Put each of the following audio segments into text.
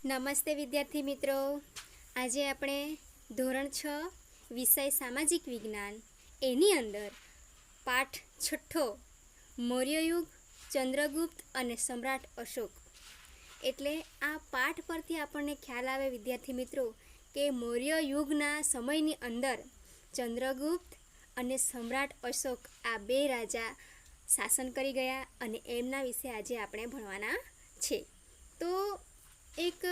નમસ્તે વિદ્યાર્થી મિત્રો, આજે આપણે ધોરણ 6 વિષય સામાજિક વિજ્ઞાન એની અંદર પાઠ 6 મૌર્યયુગ, ચંદ્રગુપ્ત અને સમ્રાટ અશોક એટલે આ પાઠ પરથી આપણને ખ્યાલ આવે વિદ્યાર્થી મિત્રો કે મૌર્ય યુગના સમયની અંદર ચંદ્રગુપ્ત અને સમ્રાટ અશોક આ બે રાજા શાસન કરી ગયા અને એમના વિશે આજે આપણે ભણવાના છે। તો એક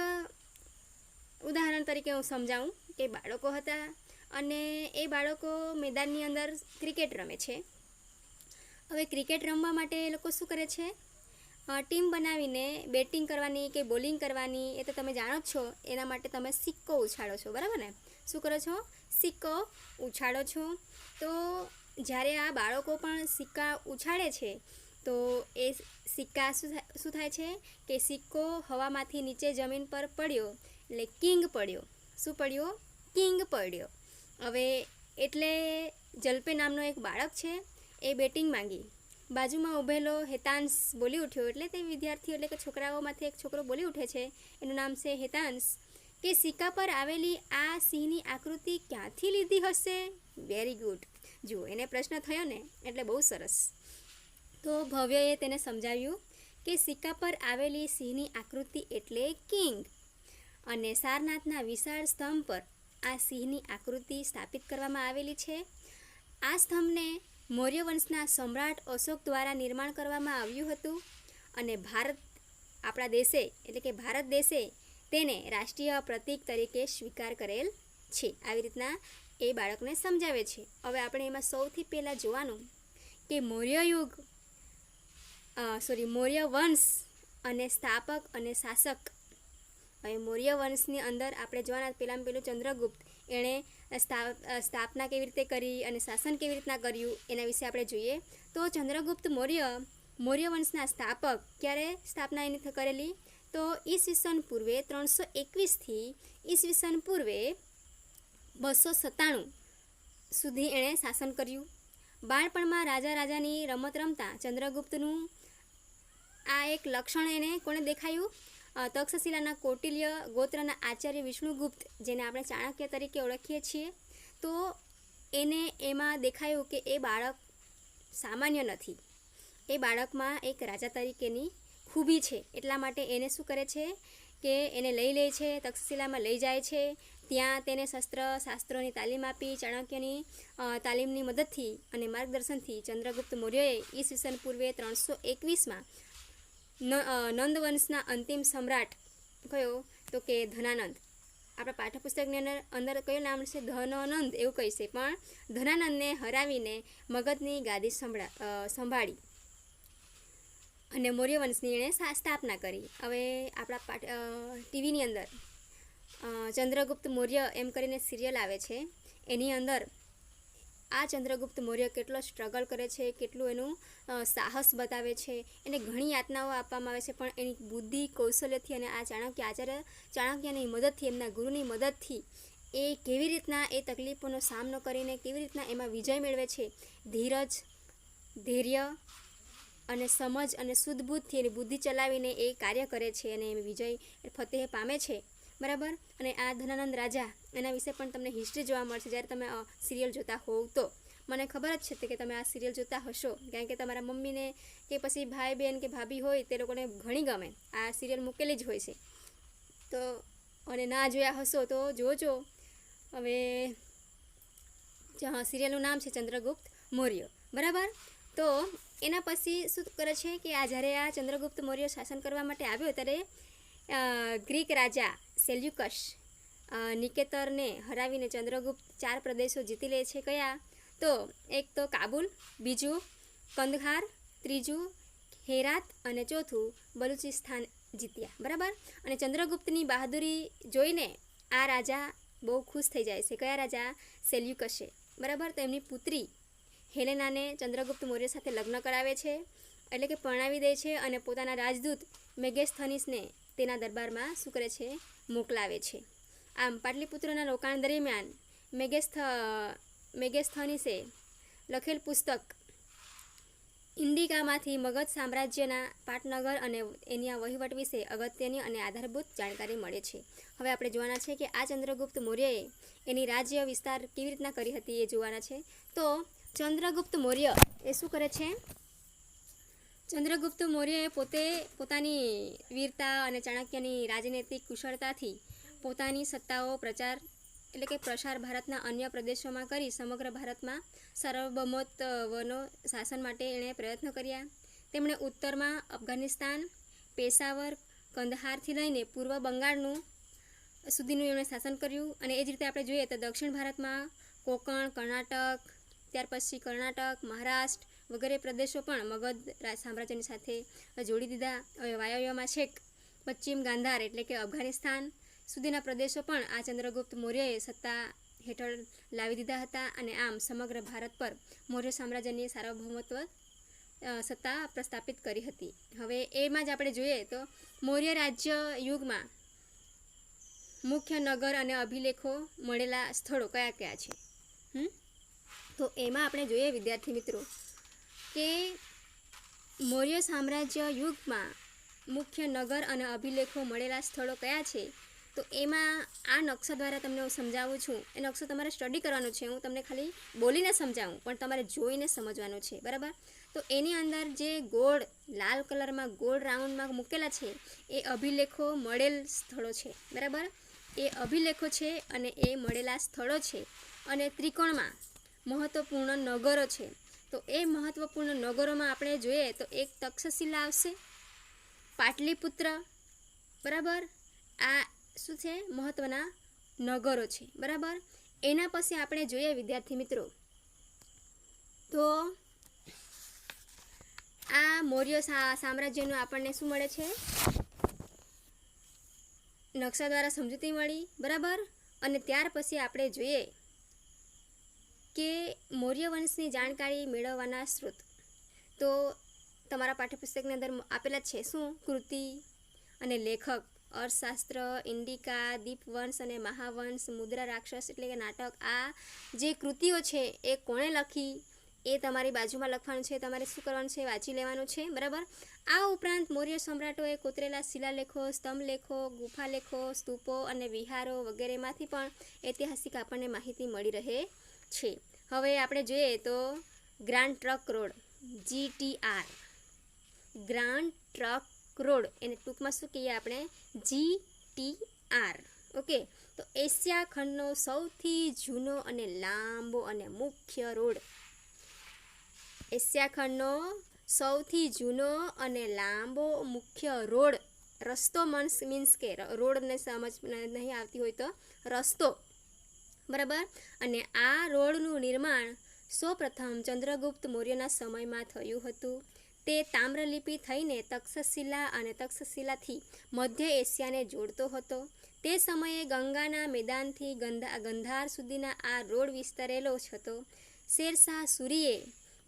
ઉદાહરણ તરીકે હું સમજાવું કે બાળકો હતા અને એ બાળકો મેદાનની અંદર ક્રિકેટ રમે છે। હવે ક્રિકેટ રમવા માટે એ લોકો શું કરે છે, ટીમ બનાવીને બેટિંગ કરવાની કે બોલિંગ કરવાની એ તો તમે જાણો જ છો। એના માટે તમે સિક્કો ઉછાળો છો, બરાબર ને? શું કરો છો? સિક્કો ઉછાળો છો। તો જ્યારે આ બાળકો પણ સિક્કા ઉછાળે છે તો એ સિક્કા શું થાય છે કે સિક્કો હવામાંથી નીચે જમીન પર પડ્યો એટલે કિંગ પડ્યો। શું પડ્યો? કિંગ પડ્યો। હવે એટલે જલ્પે નામનો એક બાળક છે એ બેટિંગ માંગી, બાજુમાં ઊભેલો હેતાંશ બોલી ઉઠ્યો, એટલે તે વિદ્યાર્થીઓ એટલે કે છોકરાઓમાંથી એક છોકરો બોલી ઉઠે છે, એનું નામ છે હેતાંશ, કે સિક્કા પર આવેલી આ સિંહની આકૃતિ ક્યાંથી લીધી હશે? Very good. જુઓ, એને પ્રશ્ન થયો ને એટલે બહુ સરસ। તો ભવ્યએ તેને સમજાવ્યું કે સિક્કા પર આવેલી સિંહની આકૃતિ એટલે કિંગ, અને સારનાથના વિશાળ સ્તંભ પર આ સિંહની આકૃતિ સ્થાપિત કરવામાં આવેલી છે। આ સ્તંભને મૌર્ય વંશના સમ્રાટ અશોક દ્વારા નિર્માણ કરવામાં આવ્યું હતું અને આપણા દેશે એટલે કે ભારત દેશે તેને રાષ્ટ્રીય પ્રતીક તરીકે સ્વીકાર કરેલ છે। આવી રીતના એ બાળકને સમજાવે છે। હવે આપણે એમાં સૌથી પહેલાં જોવાનું કે મૌર્ય વંશ અને સ્થાપક અને શાસક। હવે મૌર્ય વંશની અંદર આપણે જોવાના પહેલાં ચંદ્રગુપ્ત, એણે સ્થાપના કેવી રીતે કરી અને શાસન કેવી રીતના કર્યું એના વિશે આપણે જોઈએ। તો ચંદ્રગુપ્ત મૌર્ય વંશના સ્થાપક ક્યારે સ્થાપના એની કરેલી? તો ઈસવીસન પૂર્વે 321થી ઈસવીસન પૂર્વે 297 સુધી એણે શાસન કર્યું। બાળપણમાં રાજાની રમત રમતા ચંદ્રગુપ્તનું આ એક લક્ષણ એને કોણે દેખાયું? તક્ષશિલાના કૌટિલ્ય ગોત્રના આચાર્ય વિષ્ણુગુપ્ત, જેને આપણે ચાણક્ય તરીકે ઓળખીએ છીએ, તો એને એમાં દેખાયું કે એ બાળક સામાન્ય નથી, એ બાળકમાં એક રાજા તરીકેની ખૂબી છે। એટલા માટે એને શું કરે છે કે એને લઈ લે છે, તક્ષશિલામાં લઈ જાય છે। ત્યાં તેને શાસ્ત્રોની તાલીમ આપી। ચાણક્યની તાલીમની મદદથી અને માર્ગદર્શનથી ચંદ્રગુપ્ત મૌર્યએ ઈસવીસન પૂર્વે 321માં નંદવંશના અંતિમ સમ્રાટ કયો? તો કે ધનાનંદ। આપણા પાઠ્યપુસ્તકની અંદર કયું નામ છે? ધનાનંદ એવું કહે છે, પણ ધનાનંદને હરાવીને મગધની ગાદી સંભાળી અને મૌર્ય વંશની એણે સ્થાપના કરી। હવે આપણા ટીવીની અંદર ચંદ્રગુપ્ત મૌર્ય એમ કરીને સિરિયલ આવે છે, એની અંદર આ ચંદ્રગુપ્ત મૌર્ય કેટલો સ્ટ્રગલ કરે છે, કેટલું એનું સાહસ બતાવે છે, એને ઘણી યાતનાઓ આપવામાં આવે છે, પણ એની બુદ્ધિ કૌશલ્યથી અને આ આચાર્ય ચાણક્યની મદદથી, એમના ગુરુની મદદથી એ કેવી રીતના એ તકલીફોનો સામનો કરીને કેવી રીતના એમાં વિજય મેળવે છે, ધીરજ, ધૈર્ય અને સમજ અને શુદ્ધબુદ્ધથી એની બુદ્ધિ ચલાવીને એ કાર્ય કરે છે અને એ વિજય ફતેહ પામે છે, બરાબર। અને આ ધનાનંદ રાજા, એના વિશે પણ તમને હિસ્ટ્રી જોવા મળશે જ્યારે તમે સિરિયલ જોતા હોવ તો। મને ખબર જ છે કે તમે આ સિરિયલ જોતા હશો, કારણ કે તમારા મમ્મીને કે પછી ભાઈ બહેન કે ભાભી હોય તે લોકોને ઘણી ગમે, આ સિરિયલ મૂકેલી જ હોય છે। તો અને ના જોયા હશો તો જોજો। હવે સિરિયલનું નામ છે ચંદ્રગુપ્ત મૌર્ય, બરાબર। તો એના પછી શું કરે છે કે જ્યારે આ ચંદ્રગુપ્ત મૌર્ય શાસન કરવા માટે આવ્યો ત્યારે ગ્રીક રાજા સેલ્યુકસ નિકેતરને હરાવીને ચંદ્રગુપ્ત 4 પ્રદેશો જીતી લે છે। કયા? તો એક તો કાબુલ, બીજું કંદહાર, ત્રીજું હેરાત અને ચોથું બલુચિસ્તાન જીત્યા, બરાબર। અને ચંદ્રગુપ્તની બહાદુરી જોઈને આ રાજા બહુ ખુશ થઈ જાય છે। કયા રાજા? સેલ્યુકસે, બરાબર। તો એમની પુત્રી હેલેનાને ચંદ્રગુપ્ત મૌર્ય સાથે લગ્ન કરાવે છે, એટલે કે પરણાવી દે છે, અને પોતાના રાજદૂત મેગેસ્થનીસને તેના દરબારમાં શું કરે છે? મોકલાવે છે। આમ પાટલીપુત્રના રોકાણ દરમિયાન મેગેસ્થનીસે લખેલ પુસ્તક ઇન્ડિકામાંથી મગધ સામ્રાજ્યના પાટનગર અને એની આ વહીવટ વિશે અગત્યની અને આધારભૂત જાણકારી મળે છે. હવે આપણે જોવાના છે કે આ ચંદ્રગુપ્ત મૌર્યએ એની રાજ્ય વિસ્તાર કેવી રીતના કરી હતી એ જોવાના છે. તો ચંદ્રગુપ્ત મૌર્ય એ શું કરે છે? ચંદ્રગુપ્ત મૌર્યએ પોતાની વીરતા અને ચાણક્યની રાજનૈતિક કુશળતાથી પોતાની સત્તાઓ પ્રસાર ભારતના અન્ય પ્રદેશોમાં કરી સમગ્ર ભારતમાં સાર્વભૌમત્વનો શાસન માટે એણે પ્રયત્ન કર્યા. તેમણે ઉત્તરમાં અફઘાનિસ્તાન, પેશાવર, કંદહારથી લઈને પૂર્વ બંગાળનું સુધીનું એમણે શાસન કર્યું. અને એ જ રીતે આપણે જોઈએ તો દક્ષિણ ભારતમાં કોંકણ, કર્ણાટક, ત્યાર પછી કર્ણાટક, મહારાષ્ટ્ર વગેરે પ્રદેશો પણ મગધ સામ્રાજ્યની સાથે જોડી દીધા. હવે વાયવ્યમાં છેક પશ્ચિમ ગાંધાર એટલે કે અફઘાનિસ્તાન સુધીના પ્રદેશો પણ આ ચંદ્રગુપ્ત મૌર્યએ સત્તા હેઠળ લાવી દીધા હતા. અને આમ સમગ્ર ભારત પર મૌર્ય સામ્રાજ્યની સાર્વભૌમત્વ સત્તા પ્રસ્થાપિત કરી હતી. હવે એમાં જ આપણે જોઈએ તો મૌર્ય રાજ્ય યુગમાં મુખ્ય નગર અને અભિલેખો મળેલા સ્થળો કયા કયા છે? તો એમાં આપણે જોઈએ વિદ્યાર્થી મિત્રો કે મૌર્ય સામ્રાજ્ય યુગમાં મુખ્ય નગર અને અભિલેખો મળેલા સ્થળો કયા છે? તો એમાં આ નકશા દ્વારા તમને હું સમજાવું છું. એ નકશો તમારે સ્ટડી કરવાનો છે. હું તમને ખાલી બોલીને સમજાવું પણ તમારે જોઈને સમજવાનું છે, બરાબર? તો એની અંદર જે ગોળ લાલ કલરમાં ગોળ રાઉન્ડમાં મૂકેલા છે એ અભિલેખો મળેલ સ્થળો છે, બરાબર? એ અભિલેખો છે અને એ મળેલા સ્થળો છે. અને ત્રિકોણમાં મહત્વપૂર્ણ નગરો છે. તો એ મહત્વપૂર્ણ નગરોમાં આપણે જોઈએ તો એક તક્ષશિલા આવશે, પાટલીપુત્ર, બરાબર? આ શું છે? મહત્વના નગરો છે, બરાબર? એના પછી આપણે જોઈએ વિદ્યાર્થી મિત્રો તો આ મૌર્ય સામ્રાજ્યનું આપણને શું મળે છે? નકશા દ્વારા સમજૂતી મળી, બરાબર? અને ત્યાર પછી આપણે જોઈએ કે મૌર્ય વંશની જાણકારી મેળવવાના સ્ત્રોત તો તમારા પાઠ્યપુસ્તકની અંદર આપેલા જ છે. શું? કૃતિ અને લેખક, અર્થશાસ્ત્ર, ઇન્ડિકા, દીપવંશ અને મહાવંશ, મુદ્રા રાક્ષસ એટલે કે નાટક. આ જે કૃતિઓ છે એ કોણે લખી એ તમારી બાજુમાં લખવાનું છે. તમારે શું કરવાનું છે? વાંચી લેવાનું છે, બરાબર? આ ઉપરાંત મૌર્ય સમ્રાટોએ કોતરેલા શિલાલેખો, સ્તંભલેખો, ગુફાલેખો, સ્તૂપો અને વિહારો વગેરેમાંથી પણ ઐતિહાસિક આપણને માહિતી મળી રહે છે. હવે આપણે જોઈએ તો ગ્રાન્ડ ટ્રંક રોડ GTR, ગ્રાન્ડ ટ્રંક રોડ એને ટૂંકમાં શું કહીએ આપણે? GTR. ઓકે, તો એશિયા ખંડનો સૌથી જૂનો અને લાંબો અને મુખ્ય રોડ, એશિયા ખંડનો સૌથી જૂનો અને લાંબો મુખ્ય રોડ, રસ્તો મીન્સ કે રોડને સમજ નહીં આવતી હોય તો રસ્તો, બરાબર? અને આ રોડનું નિર્માણ સૌપ્રથમ ચંદ્રગુપ્ત મૌર્યના સમયમાં થયું હતું. તે તામ્રલિપિ થઈને તક્ષશિલા અને તક્ષશિલાથી મધ્ય એશિયાને જોડતો હતો. તે સમયે ગંગાના મેદાનથી ગંધાર સુધીના આ રોડ વિસ્તરેલો જ હતો. શેરશાહ સૂરીએ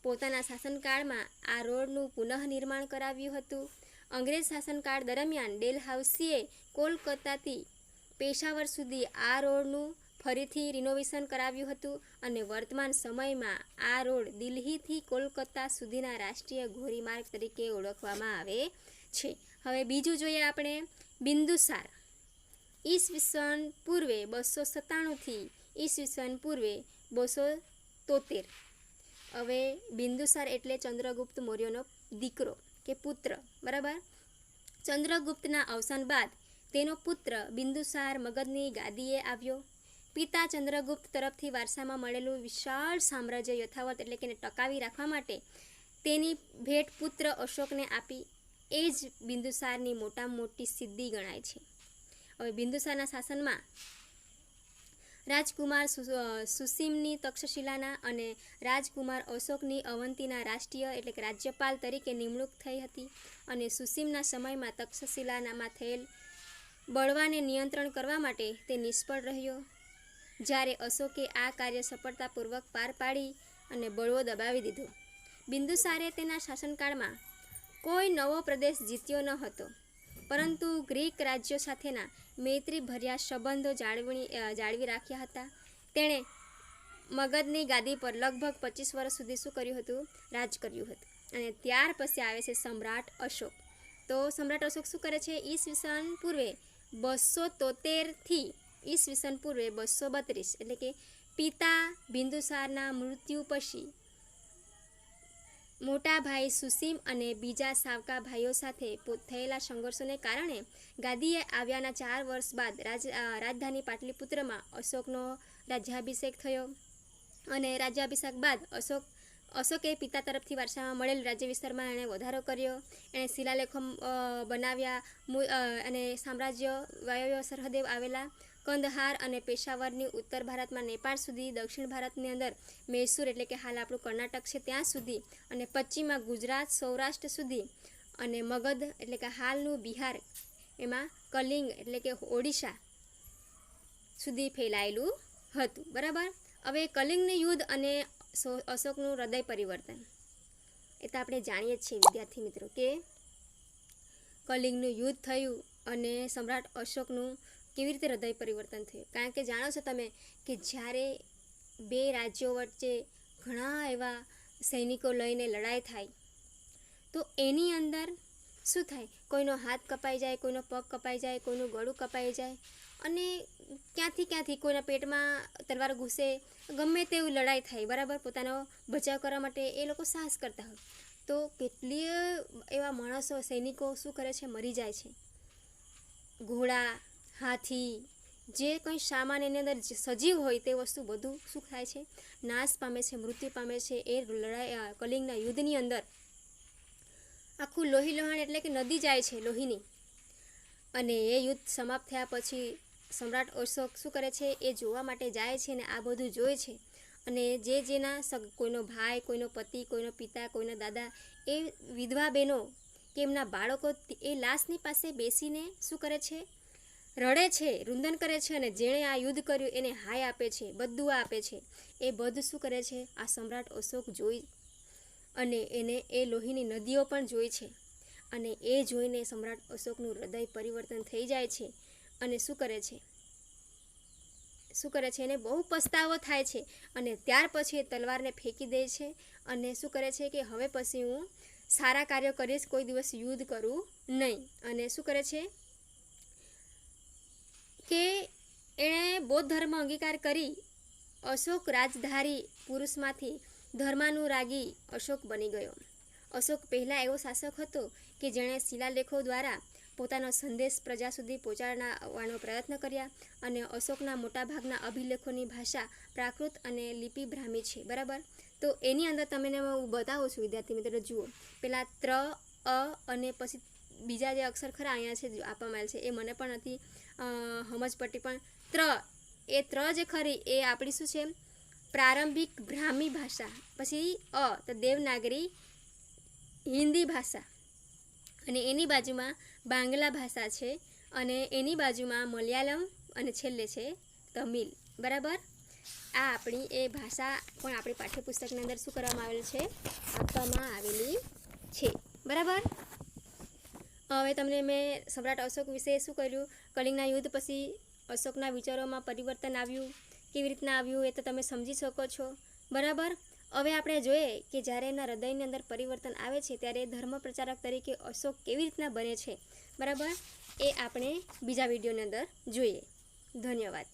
પોતાના શાસનકાળમાં આ રોડનું પુનઃનિર્માણ કરાવ્યું હતું. અંગ્રેજ શાસનકાળ દરમિયાન ડેલહાઉસીએ કોલકાતાથી પેશાવર સુધી આ રોડનું ફરીથી રિનોવેશન કરાવ્યું હતું. અને વર્તમાન સમયમાં આ રોડ દિલ્હીથી કોલકાતા સુધીના રાષ્ટ્રીય ધોરીમાર્ગ તરીકે ઓળખવામાં આવે છે. હવે બીજું જોઈએ આપણે બિંદુસાર, ઈસવીસન પૂર્વે 297થી ઈસવીસન પૂર્વે 273. હવે બિંદુસાર એટલે ચંદ્રગુપ્ત મૌર્યનો દીકરો કે પુત્ર, બરાબર? ચંદ્રગુપ્તના અવસાન બાદ તેનો પુત્ર બિંદુસાર મગધની ગાદીએ આવ્યો. પિતા ચંદ્રગુપ્ત તરફથી વારસામાં મળેલું વિશાળ સામ્રાજ્ય યથાવત એટલે કે ટકાવી રાખવા માટે તેની ભેટ પુત્ર અશોકને આપી. એ જ બિંદુસારની મોટામાં મોટી સિદ્ધિ ગણાય છે. હવે બિંદુસારના શાસનમાં રાજકુમાર સુસીમની તક્ષશિલાના અને રાજકુમાર અશોકની અવંતીના રાષ્ટ્રીય એટલે કે રાજ્યપાલ તરીકે નિમણૂક થઈ હતી. અને સુસીમના સમયમાં તક્ષશિલામાં થયેલ બળવાને નિયંત્રણ કરવા માટે તે નિષ્ફળ રહ્યો. જ્યારે અશોકે આ કાર્ય સફળતાપૂર્વક પાર પાડી અને બળવો દબાવી દીધો. બિંદુસારે તેના શાસનકાળમાં કોઈ નવો પ્રદેશ જીત્યો ન હતો, પરંતુ ગ્રીક રાજ્યો સાથેના મૈત્રીભર્યા સંબંધો જાળવી રાખ્યા હતા. તેણે મગધની ગાદી પર લગભગ 25 વર્ષ સુધી શું કર્યું હતું? રાજ કર્યું હતું. અને ત્યાર પછી આવે છે સમ્રાટ અશોક. તો સમ્રાટ અશોક શું કરે છે? ઈસવીસન પૂર્વે 273 ઈસવીસન પૂર્વે 232 એટલે કે પિતા બિંદુસારના મૃત્યુ પછી મોટા ભાઈ સુસીમ અને બીજા સાવકા ભાઈઓ સાથે થયેલા સંઘર્ષોને કારણે ગાદીએ આવ્યાના 4 વર્ષ બાદ રાજધાની પાટલીપુત્રમાં અશોકનો રાજ્યાભિષેક થયો. અને રાજ્યાભિષેક બાદ અશોકે પિતા તરફથી વારસામાં મળેલ રાજ્ય વિસ્તારમાં એણે વધારો કર્યો. એણે શિલાલેખો બનાવ્યા અને સામ્રાજ્ય વાયવ્ય સરહદે આવેલા કંદહાર અને પેશાવરની ઉત્તર ભારતમાં નેપાળ સુધી, દક્ષિણ ભારતની અંદર મૈસૂર એટલે કે હાલ આપણું કર્ણાટક છે ત્યાં સુધી, અને પશ્ચિમમાં ગુજરાત સૌરાષ્ટ્ર સુધી, અને મગધ એટલે કે હાલનું બિહાર એમાં કલિંગ એટલે કે ઓડિશા સુધી ફેલાયેલું હતું. બરાબર. હવે કલિંગનું યુદ્ધ અને અશોકનું હૃદય પરિવર્તન એ તો આપણે જાણીએ જ છીએ વિદ્યાર્થી મિત્રો કે કલિંગનું યુદ્ધ થયું અને સમ્રાટ અશોકનું કેવી રીતે હૃદય પરિવર્તન થયું. કારણ કે જાણો છો તમે કે જ્યારે બે રાજ્યો વચ્ચે ઘણા એવા સૈનિકો લઈને લડાઈ થાય તો એની અંદર શું થાય? કોઈનો હાથ કપાઈ જાય, કોઈનો પગ કપાઈ જાય, કોઈનું ગળું કપાઈ જાય, અને ક્યાંથી કોઈના પેટમાં તલવાર ઘૂસે, ગમે તેવું લડાઈ થાય. બરાબર. પોતાનો બચાવ કરવા માટે એ લોકો સાહસ કરતા હોય. તો કેટલીય એવા માણસો સૈનિકો શું કરે છે? મરી જાય છે. ઘોડા, હાથી, જે કંઈ સામાન એની અંદર સજીવ હોય તે વસ્તુ બધું શું થાય છે? નાશ પામે છે, મૃત્યુ પામે છે. એ લડાઈ કલિંગના યુદ્ધની અંદર આખું લોહી લોહાણ એટલે કે નદી જાય છે લોહીની. અને એ યુદ્ધ સમાપ્ત થયા પછી સમ્રાટ અશોક શું કરે છે? એ જોવા માટે જાય છે ને આ બધું જોઈ છે. અને જેના કોઈનો ભાઈ, કોઈનો પતિ, કોઈનો પિતા, કોઈનો દાદા, એ વિધવા બહેનો કે એમના બાળકો એ લાશની પાસે બેસીને શું કરે છે? રડે છે, રુંદન કરે છે. અને જેણે આ યુદ્ધ કર્યું એને હાય આપે છે, બધું આપે છે. એ બધું શું કરે છે? આ સમ્રાટ અશોક જોઈ અને એને એ લોહીની નદીઓ પણ જોઈ છે. અને એ જોઈને સમ્રાટ અશોકનું હૃદય પરિવર્તન થઈ જાય છે. અને શું કરે છે? એને બહુ પસ્તાવો થાય છે. અને ત્યાર પછી એ તલવારને ફેંકી દે છે. અને શું કરે છે કે હવે પછી હું સારા કાર્યો કરીશ, કોઈ દિવસ યુદ્ધ કરું નહીં. અને શું કરે છે કે એણે બૌદ્ધ ધર્મ અંગીકાર કરી અશોક રાજધારી પુરુષમાંથી ધર્માનુરાગી અશોક બની ગયો. અશોક પહેલાં એવો શાસક હતો કે જેણે શિલાલેખો દ્વારા પોતાનો સંદેશ પ્રજા સુધી પહોંચાડવાનો પ્રયત્ન કર્યા. અને અશોકના મોટાભાગના અભિલેખોની ભાષા પ્રાકૃત અને લિપિ બ્રાહ્મી છે. બરાબર. તો એની અંદર તમને હું બતાવું છું વિદ્યાર્થી મિત્રો. જુઓ, પેલા ત્ર, અ અને પછી બીજા જે અક્ષર ખરા અહીંયા છે આપવામાં આવેલ છે એ મને પણ નથી સમજ પડતી. પણ એ ત્ર જે ખરી એ આપણી શું છે? પ્રારંભિક બ્રાહ્મી ભાષા. પછી તો દેવનાગરી હિન્દી ભાષા, અને એની બાજુમાં બાંગ્લા ભાષા છે, અને એની બાજુમાં મલયાલમ, અને છેલ્લે છે તમિલ. બરાબર. આ આપણી એ ભાષા પણ આપણી પાઠ્યપુસ્તકની અંદર શું કરવામાં આવેલ છે? આપવામાં આવેલી છે. બરાબર. હવે તમને મેં સમ્રાટ અશોક વિશે શું કર્યું? કલિંગના યુદ્ધ પછી અશોકના વિચારોમાં પરિવર્તન આવ્યું, કેવી રીતના આવ્યું એ તો તમે સમજી શકો છો. બરાબર. હવે આપણે જોઈએ કે જ્યારે એના હૃદયની અંદર પરિવર્તન આવે છે ત્યારે ધર્મ પ્રચારક તરીકે અશોક કેવી રીતના બને છે. બરાબર. એ આપણે બીજા વિડીયોની અંદર જોઈએ. ધન્યવાદ.